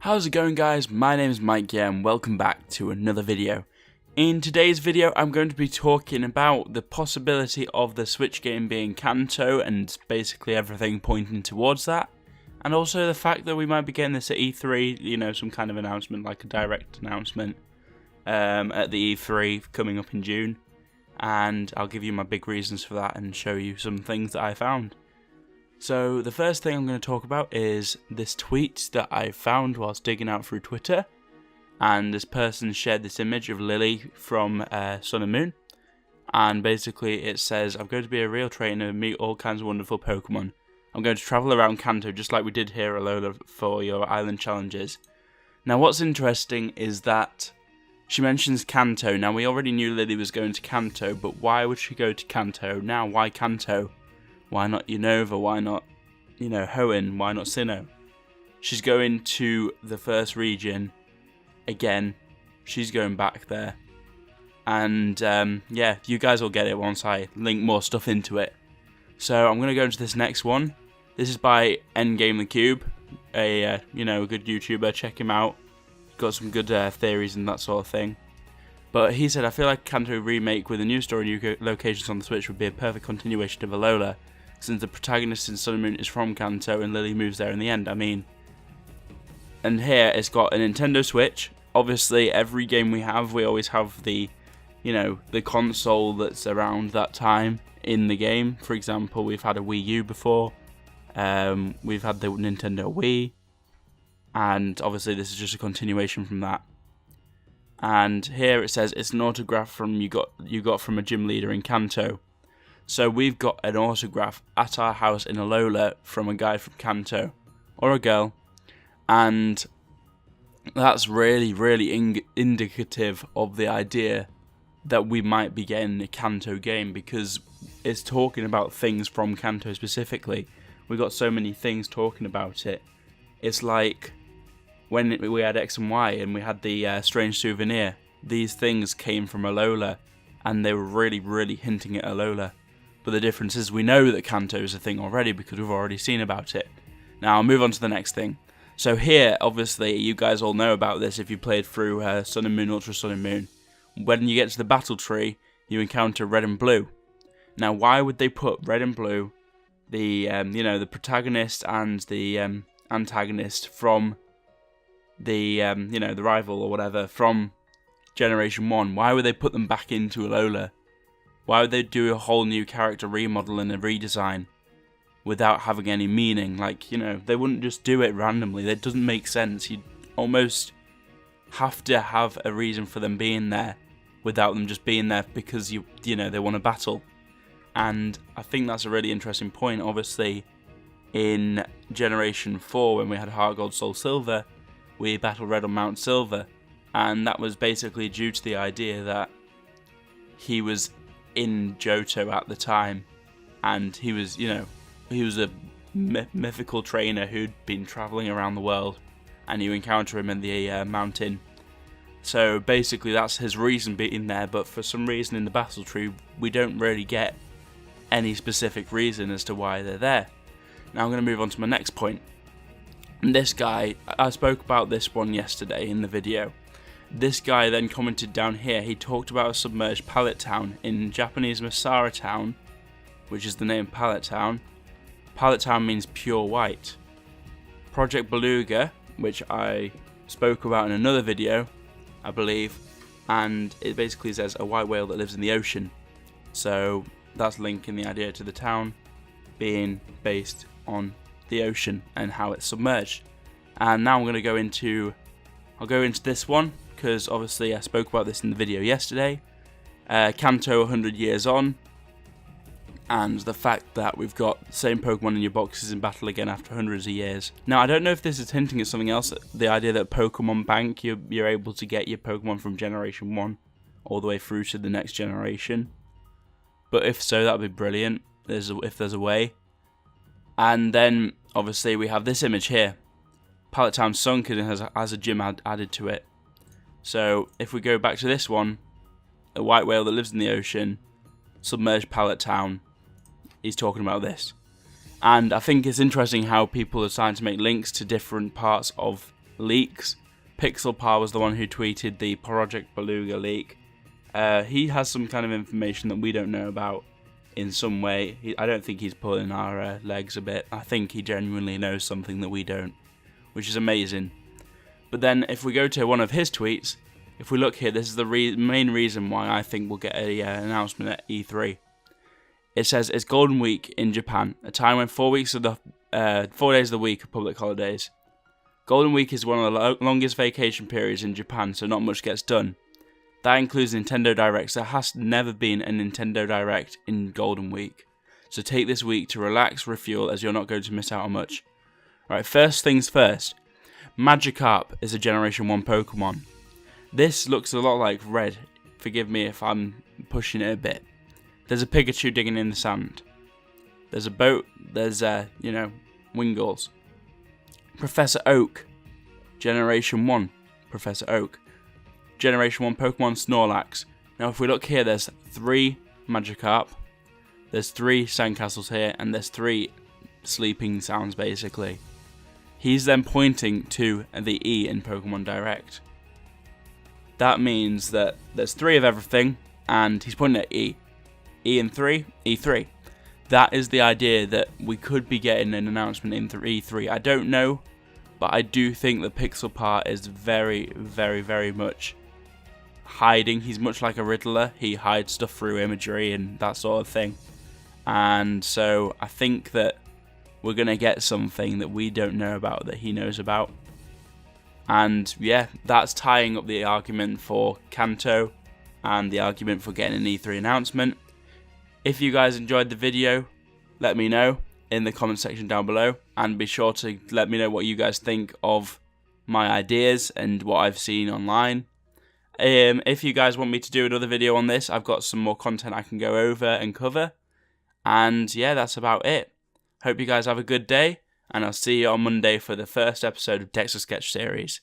How's it going, guys? My name is Maikya and welcome back to another video. In today's video I'm going to be talking about the possibility of the Switch game being Kanto and basically everything pointing towards that, and also the fact that we might be getting this at E3, you know, some kind of announcement, like a direct announcement at the E3 coming up in June, and I'll give you my big reasons for that and show you some things that I found. So the first thing I'm going to talk about is this tweet that I found whilst digging out through Twitter, and this person shared this image of Lily from Sun and Moon, and basically it says, "I'm going to be a real trainer and meet all kinds of wonderful Pokemon. I'm going to travel around Kanto just like we did here at Alola for your island challenges." Now what's interesting is that she mentions Kanto. Now we already knew Lily was going to Kanto, but why would she go to Kanto? Now why Kanto? Why not Unova? Why not, Hoenn? Why not Sinnoh? She's going to the first region. Again, she's going back there. And, yeah, you guys will get it once I link more stuff into it. So, I'm going to go into this next one. This is by Endgame the Cube, a good YouTuber. Check him out. Got some good theories and that sort of thing. But he said, "I feel like Kanto remake with a new story and new locations on the Switch would be a perfect continuation of Alola, since the protagonist in Sun and Moon is from Kanto and Lily moves there in the end." I mean, and here it's got a Nintendo Switch. Obviously, every game we always have the, the console that's around that time in the game. For example, we've had a Wii U before. We've had the Nintendo Wii. And obviously this is just a continuation from that. And here it says it's an autograph from you got from a gym leader in Kanto. So we've got an autograph at our house in Alola from a guy from Kanto, or a girl, and that's really, really indicative of the idea that we might be getting a Kanto game, because it's talking about things from Kanto specifically. We got so many things talking about it. It's like when we had X and Y and we had the strange souvenir. These things came from Alola, and they were really, really hinting at Alola. But the difference is we know that Kanto is a thing already because we've already seen about it. Now I'll move on to the next thing. So here, obviously, you guys all know about this if you played through Sun and Moon, Ultra Sun and Moon. When you get to the battle tree, you encounter Red and Blue. Now why would they put Red and Blue, the the protagonist and the antagonist from the the rival or whatever from Generation 1, why would they put them back into Alola? Why would they do a whole new character remodel and a redesign without having any meaning? Like, they wouldn't just do it randomly. That doesn't make sense. You'd almost have to have a reason for them being there without them just being there because they want to battle. And I think that's a really interesting point. Obviously, in Generation 4, when we had Heart Gold, Soul Silver, we battled Red on Mount Silver, and that was basically due to the idea that he was in Johto at the time, and he was a mythical trainer who'd been traveling around the world, and you encounter him in the mountain. So basically that's his reason being there, but for some reason in the battle tree we don't really get any specific reason as to why they're there. Now I'm going to move on to my next point. And this guy, I spoke about this one yesterday in the video. This guy then commented down here. He talked about a submerged pallet town in Japanese Masara Town, which is the name Pallet Town. Pallet Town means pure white. Project Beluga, which I spoke about in another video, I believe, and it basically says a white whale that lives in the ocean. So that's linking the idea to the town being based on the ocean and how it's submerged. And now I'm going to go into this one, because obviously I spoke about this in the video yesterday. Kanto 100 years on, and the fact that we've got the same Pokemon in your boxes in battle again after hundreds of years. Now I don't know if this is hinting at something else, the idea that Pokemon Bank, you're able to get your Pokemon from Generation 1 all the way through to the next generation. But if so, that would be brilliant, if there's a way. And then obviously we have this image here. Pallet Town sunk and has a gym added to it. So if we go back to this one, a white whale that lives in the ocean, submerged Pallet Town, he's talking about this. And I think it's interesting how people are starting to make links to different parts of leaks. Pixelpar was the one who tweeted the Project Beluga leak. He has some kind of information that we don't know about in some way. I don't think he's pulling our legs a bit. I think he genuinely knows something that we don't, which is amazing. But then if we go to one of his tweets, if we look here, this is the main reason why I think we'll get an announcement at E3. It says, it's Golden Week in Japan, a time when 4 days of the week are public holidays. Golden Week is one of the longest vacation periods in Japan, so not much gets done. That includes Nintendo Directs. There has never been a Nintendo Direct in Golden Week. So take this week to relax, refuel, as you're not going to miss out on much. Alright, first things first. Magikarp is a Generation 1 Pokemon. This looks a lot like Red. Forgive me if I'm pushing it a bit. There's a Pikachu digging in the sand. There's a boat. There's, Wingles. Professor Oak. Generation 1. Professor Oak. Generation 1 Pokemon Snorlax. Now if we look here, there's 3 Magikarp. There's 3 Sandcastles here. And there's 3 sleeping sounds, basically. He's then pointing to the E in Pokemon Direct. That means that there's 3 of everything. And he's pointing at E. E in 3, E3. That is the idea that we could be getting an announcement in E3. I don't know, but I do think that Pixelpar is very, very, very much hiding. He's much like a Riddler. He hides stuff through imagery and that sort of thing. And so I think that we're going to get something that we don't know about that he knows about. And yeah, that's tying up the argument for Kanto and the argument for getting an E3 announcement. If you guys enjoyed the video, let me know in the comment section down below, and be sure to let me know what you guys think of my ideas and what I've seen online. If you guys want me to do another video on this, I've got some more content I can go over and cover. And yeah, that's about it. Hope you guys have a good day, and I'll see you on Monday for the first episode of Dexter Sketch Series.